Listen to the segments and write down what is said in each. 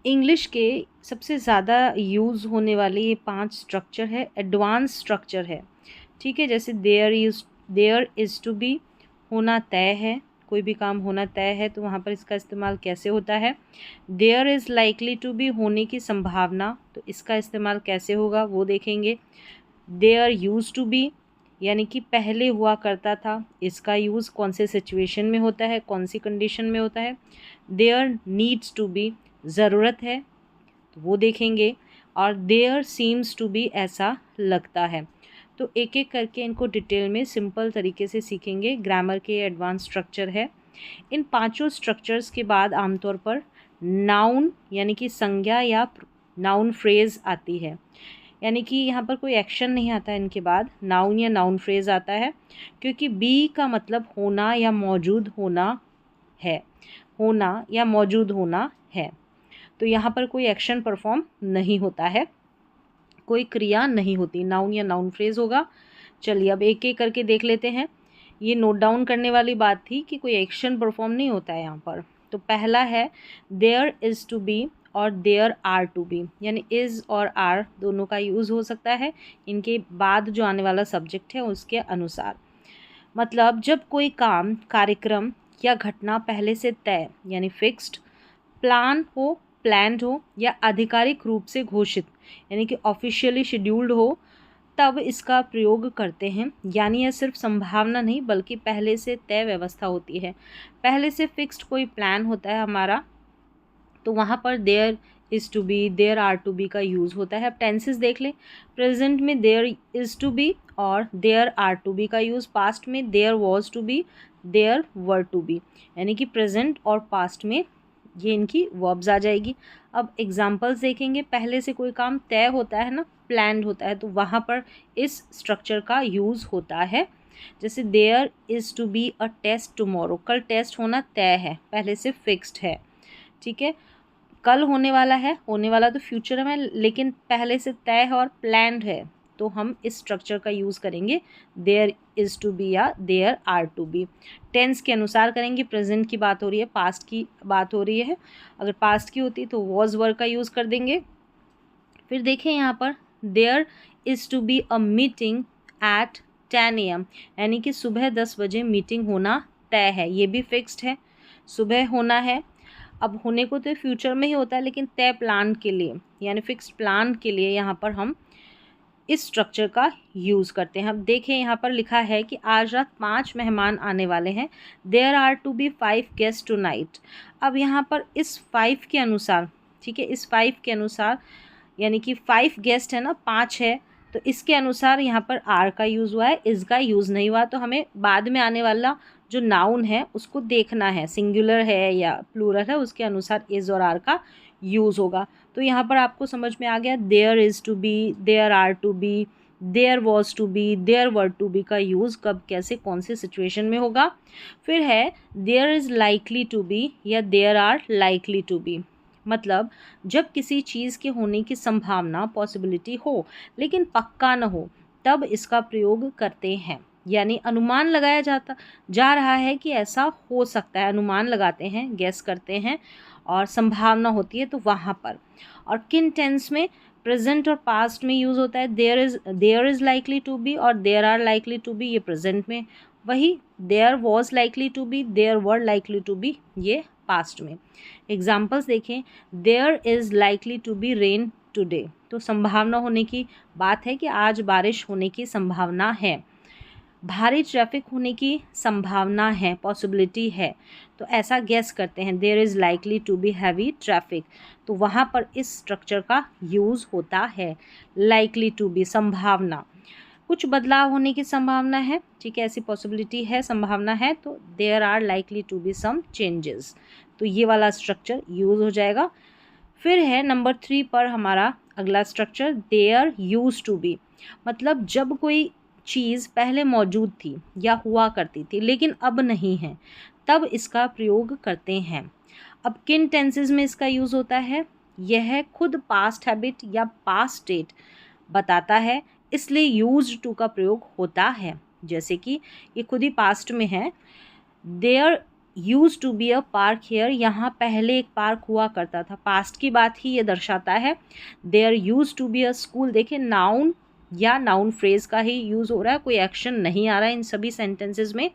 English के सबसे ज़्यादा यूज़ होने वाले ये 5 स्ट्रक्चर है, एडवांस स्ट्रक्चर है, ठीक है। जैसे देयर इज़ टू बी, होना तय है, कोई भी काम होना तय है तो वहाँ पर इसका इस्तेमाल कैसे होता है। There is likely to be, होने की संभावना, तो इसका इस्तेमाल कैसे होगा वो देखेंगे। देयर यूज़ टू बी, यानी कि पहले हुआ करता था, इसका यूज़ कौन से सिचुएशन में होता है, कौन सी कंडीशन में होता है। देयर नीड्स टू बी, ज़रूरत है, तो वो देखेंगे। और देयर सीम्स टू बी, ऐसा लगता है। तो एक एक करके इनको डिटेल में सिंपल तरीके से सीखेंगे। ग्रामर के एडवांस स्ट्रक्चर है। इन पांचों स्ट्रक्चर्स के बाद आमतौर पर नाउन यानी कि संज्ञा या नाउन फ्रेज आती है, यानी कि यहाँ पर कोई एक्शन नहीं आता है, इनके बाद नाउन या नाउन फ्रेज आता है, क्योंकि बी का मतलब होना या मौजूद होना है, होना या मौजूद होना है। तो यहाँ पर कोई एक्शन परफॉर्म नहीं होता है, कोई क्रिया नहीं होती, नाउन या नाउन फ्रेज होगा। चलिए अब एक एक करके देख लेते हैं। ये नोट डाउन करने वाली बात थी कि कोई एक्शन परफॉर्म नहीं होता है यहाँ पर। तो पहला है देयर इज़ टू बी और देयर आर टू बी, यानी इज़ और आर दोनों का यूज़ हो सकता है इनके बाद जो आने वाला सब्जेक्ट है उसके अनुसार। मतलब जब कोई काम, कार्यक्रम या घटना पहले से तय यानी फिक्स्ड, प्लान हो, प्लान्ड हो या आधिकारिक रूप से घोषित यानी कि ऑफिशियली शेड्यूल्ड हो, तब इसका प्रयोग करते हैं। यानी यह सिर्फ संभावना नहीं बल्कि पहले से तय व्यवस्था होती है। पहले से फिक्स्ड कोई प्लान होता है हमारा, तो वहाँ पर there is to be, there are to be का यूज़ होता है। अब टेंसेस देख लें। प्रेजेंट में देयर इज़ टू बी और देयर आर टू बी का यूज़। पास्ट में there was to be, there were to be, यानी कि प्रेजेंट और पास्ट में ये इनकी वर्ब्स आ जाएगी। अब एग्जांपल्स देखेंगे। पहले से कोई काम तय होता है ना, प्लान्ड होता है, तो वहाँ पर इस स्ट्रक्चर का यूज़ होता है। जैसे there is to be a test tomorrow, कल टेस्ट होना तय है, पहले से फिक्स्ड है, ठीक है। कल होने वाला है, होने वाला तो फ्यूचर में, लेकिन पहले से तय है और प्लान्ड है, तो हम इस स्ट्रक्चर का यूज़ करेंगे देयर इज़ टू बी या there are to be. Tense के अनुसार करेंगे। प्रेजेंट की बात हो रही है, पास्ट की बात हो रही है, अगर पास्ट की होती तो वॉज वर का यूज़ कर देंगे। फिर देखें यहाँ पर there is to be a meeting at 10 AM, यानी कि सुबह 10 बजे मीटिंग होना तय है, ये भी फिक्स्ड है, सुबह होना है। अब होने को तो फ्यूचर में ही होता है, लेकिन तय प्लान के लिए यानी फिक्स्ड प्लान के लिए यहाँ पर हम इस स्ट्रक्चर का यूज़ करते हैं। अब देखें यहाँ पर लिखा है कि आज रात 5 मेहमान आने वाले हैं। There are to be 5 guest tonight. अब यहाँ पर इस 5 के अनुसार, ठीक है, इस 5 के अनुसार यानी कि 5 गेस्ट है ना, 5 है, तो इसके अनुसार यहाँ पर आर का यूज़ हुआ है, इज़ का यूज़ नहीं हुआ। तो हमें बाद में आने वाला जो नाउन है उसको देखना है, सिंगुलर है या प्लूरल है, उसके अनुसार इज़ और आर का यूज़ होगा। तो यहाँ पर आपको समझ में आ गया there is to be, there are to be, there was to be, there were to be का यूज़ कब, कैसे, कौन से सिचुएशन में होगा। फिर है there is likely to be या there are likely to be, मतलब जब किसी चीज़ के होने की संभावना, पॉसिबिलिटी हो लेकिन पक्का न हो, तब इसका प्रयोग करते हैं। यानी अनुमान लगाया जा रहा है कि ऐसा हो सकता है, अनुमान लगाते हैं, गेस करते हैं, और संभावना होती है तो वहाँ पर। और किन टेंस में, प्रेजेंट और पास्ट में यूज़ होता है there is likely to be और there are likely to be, ये प्रेजेंट में। वही there was likely to be, there were likely to be, ये पास्ट में। एग्जाम्पल्स देखें। There is likely to be rain today, तो संभावना होने की बात है कि आज बारिश होने की संभावना है। भारी ट्रैफिक होने की संभावना है, पॉसिबिलिटी है, तो ऐसा गेस करते हैं there is likely to be heavy traffic, तो वहाँ पर इस स्ट्रक्चर का यूज़ होता है। लाइकली टू बी, संभावना, कुछ बदलाव होने की संभावना है, ठीक है, ऐसी पॉसिबिलिटी है, संभावना है, तो there are likely to be some changes, तो ये वाला स्ट्रक्चर यूज़ हो जाएगा। फिर है नंबर 3 पर हमारा अगला structure there use to be, मतलब जब कोई चीज़ पहले मौजूद थी या हुआ करती थी लेकिन अब नहीं है, तब इसका प्रयोग करते हैं। अब किन टेंसेस में इसका यूज़ होता है, यह खुद पास्ट हैबिट या पास्ट स्टेट बताता है, इसलिए यूज टू का प्रयोग होता है। जैसे कि ये खुद ही पास्ट में है, there use to be a park here, यहाँ पहले एक पार्क हुआ करता था, पास्ट की बात ही ये दर्शाता है। There use to be a school, देखिए नाउन या नाउन फ्रेज का ही यूज़ हो रहा है, कोई एक्शन नहीं आ रहा है इन सभी सेंटेंसेस में।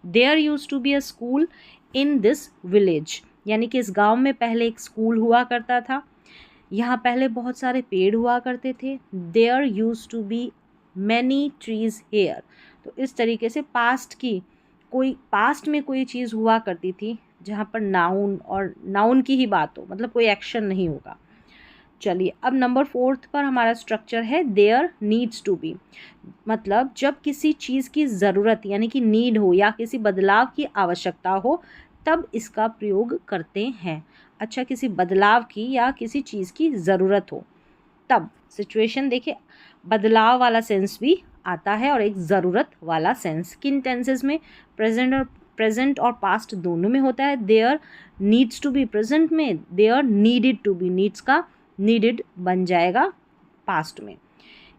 There use to be a school in this village, यानी कि इस गांव में पहले एक स्कूल हुआ करता था, यहाँ पहले बहुत सारे पेड़ हुआ करते थे। There use to be many trees here, तो इस तरीके से पास्ट में कोई चीज़ हुआ करती थी जहाँ पर नाउन और नाउन की ही बात हो, मतलब कोई एक्शन नहीं होगा। चलिए अब नंबर 4 पर हमारा स्ट्रक्चर है देयर नीड्स टू बी, मतलब जब किसी चीज़ की ज़रूरत यानी कि नीड हो या किसी बदलाव की आवश्यकता हो तब इसका प्रयोग करते हैं। अच्छा, किसी बदलाव की या किसी चीज़ की ज़रूरत हो तब सिचुएशन, देखिए बदलाव वाला सेंस भी आता है और एक ज़रूरत वाला सेंस। किन टेंसेस में? प्रेजेंट और पास्ट दोनों में होता है। There needs to be present में, there needed to be, needs का नीडेड बन जाएगा पास्ट में।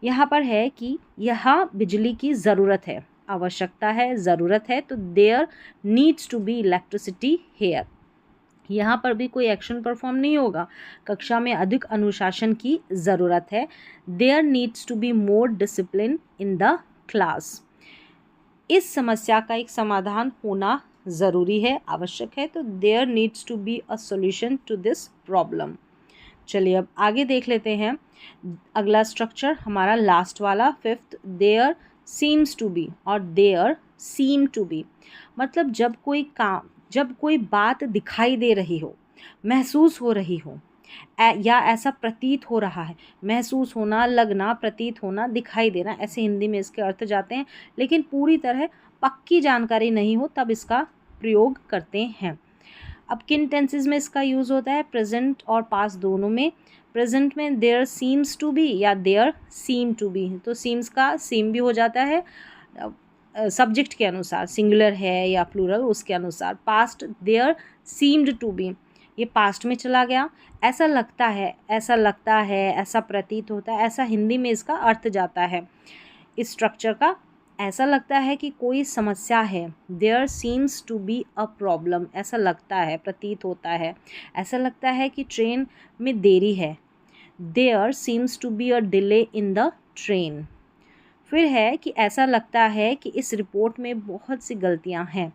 यहाँ पर है कि यहाँ बिजली की ज़रूरत है, आवश्यकता है, ज़रूरत है, तो there needs to be electricity here, यहाँ पर भी कोई एक्शन परफॉर्म नहीं होगा, कक्षा में अधिक अनुशासन की ज़रूरत है। There needs to be more discipline in the class, इस समस्या का एक समाधान होना ज़रूरी है, आवश्यक है, तो there needs to be a solution to this problem. चलिए अब आगे देख लेते हैं अगला स्ट्रक्चर हमारा लास्ट वाला 5th, there seems to be और देयर सीम टू बी, मतलब जब कोई बात दिखाई दे रही हो, महसूस हो रही हो या ऐसा प्रतीत हो रहा है, महसूस होना, लगना, प्रतीत होना, दिखाई देना, ऐसे हिंदी में इसके अर्थ जाते हैं, लेकिन पूरी तरह पक्की जानकारी नहीं हो तब इसका प्रयोग करते हैं। अब किन टेंसेस में इसका यूज़ होता है? प्रेजेंट और पास्ट दोनों में। प्रेजेंट में देयर सीम्स टू बी या देयर सीम टू बी, तो सीम्स का सीम भी हो जाता है सब्जेक्ट के अनुसार, सिंगुलर है या प्लूरल उसके अनुसार। Past there seemed to be, ये पास्ट में चला गया। ऐसा लगता है, ऐसा लगता है, ऐसा प्रतीत होता है, ऐसा हिंदी में इसका अर्थ जाता है इस स्ट्रक्चर का। ऐसा लगता है कि कोई समस्या है, there seems to be a problem, ऐसा लगता है, प्रतीत होता है। ऐसा लगता है कि ट्रेन में देरी है, there seems to be a delay in the train. फिर है कि ऐसा लगता है कि इस रिपोर्ट में बहुत सी गलतियां हैं,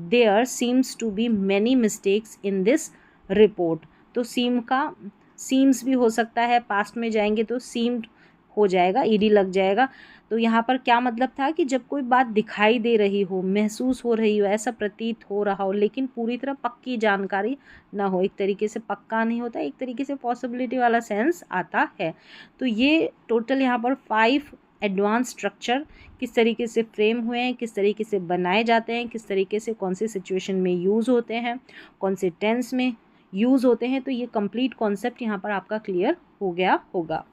there seems to be many mistakes in this report, तो सीम्स भी हो सकता है, पास्ट में जाएंगे तो सीम्ड हो जाएगा, ईडी लग जाएगा। तो यहाँ पर क्या मतलब था कि जब कोई बात दिखाई दे रही हो, महसूस हो रही हो, ऐसा प्रतीत हो रहा हो, लेकिन पूरी तरह पक्की जानकारी ना हो, एक तरीके से पक्का नहीं होता, एक तरीके से पॉसिबिलिटी वाला सेंस आता है। तो ये टोटल यहाँ पर 5 एडवांस स्ट्रक्चर किस तरीके से फ्रेम हुए हैं, किस तरीके से बनाए जाते हैं, किस तरीके से कौन से सिचुएशन में यूज़ होते हैं, कौन से टेंस में यूज़ होते हैं, तो ये कंप्लीट कॉन्सेप्ट यहाँ पर आपका क्लियर हो गया होगा।